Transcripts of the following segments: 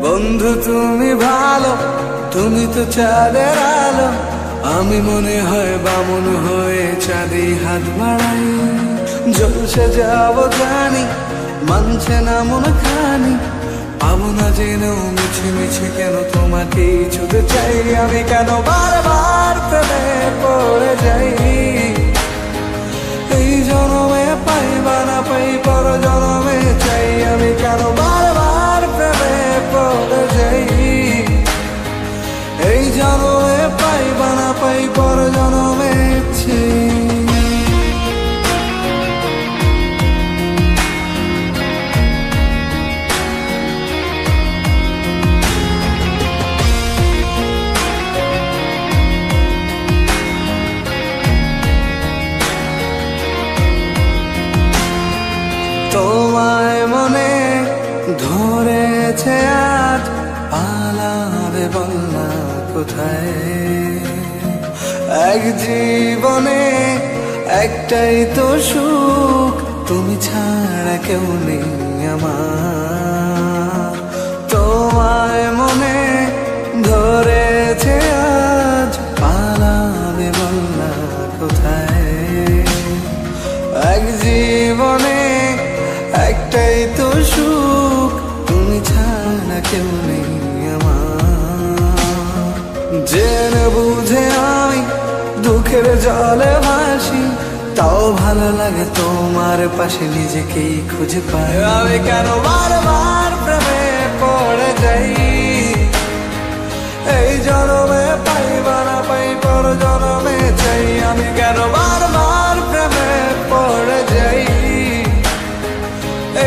বন্ধু তুমি ভালো, তুমি তো চাঁদের আলো, আমি মনে হয় বামন হয়ে চাঁদে হাত বাড়াই। জলসে যাব জানি, মানছে না মন খানি, পাবো না জেনেও মিছে মিছে কেন তোমাকে ছুতে চাই। আমি কেন বারবার প্রেমে পড়ে যাই, এই জনমে পাই বা না পাই পর জনমে চাই। আমি কেন বারবার প্রেমে পড়ে যাই, এই জনমে পাই বা না পাই পর জনমে চাই। তোমায় মনে ধরেছে আজ, পালাবে বলনা কোথায়। এক জীবনে একটাই তো সুখ, তুমি ছাড়া কেউ নেই আমার। তোমায় মনে ধরেছে আজ, পালাবে বলনা কোথায়। এক জীবনে একটাই তো সুখ, তুমি ছাড়া কেউ নেই আমার। জেনে বুঝে আমি দুঃখের জলে ভাসি, তাও ভালো লাগে তোমার পাশে নিজেকেই খুঁজে পাই। আমি কেন বারবার প্রেমে পড়ে যাই, এই জনমে পাই বা না পাই পর জনমে চাই। আমি কেন বারবার প্রেমে পড়ে যাই,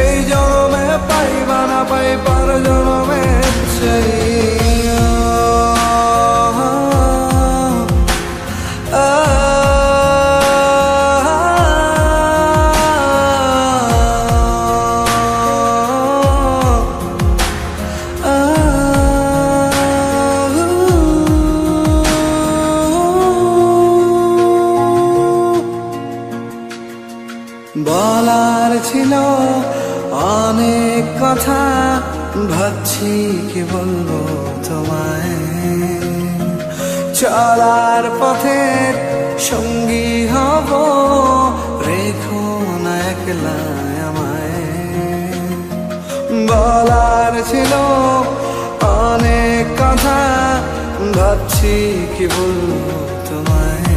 এই জনমে পাই বা না পাই পর জনমে চাই। বলার ছিল অনেক কথা, ভাবছি কি বলবো তোমায়। চলার পথের সঙ্গী হব, রেখো না একলা আমায়। বলার ছিল অনেক কথা, ভাবছি কি বলবো তোমায়।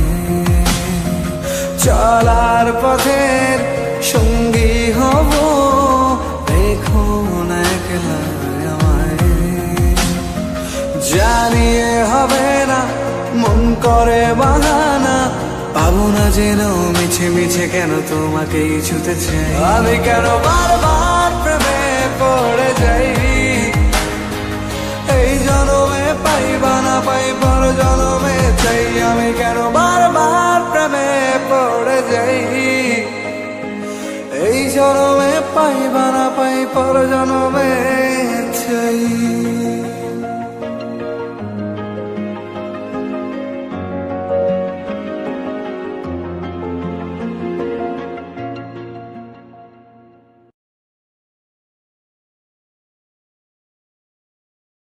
চলার পথের সঙ্গী হব, রেখো না একলা আমায়। জানিয়ে হবে না মন করে বাহানা, পাবো না যেন মিছে মিছে কেন তোমাকে ছুতে চাই। আমি কেন বারবার প্রেমে পড়ে যাই, এই জনমে পাই বা না পাই পর জনমে চাই। আমি কেন বারবার প্রেমে পড়ে যাই, এই জনমে পাই বা না পাই পর জনমে চাই।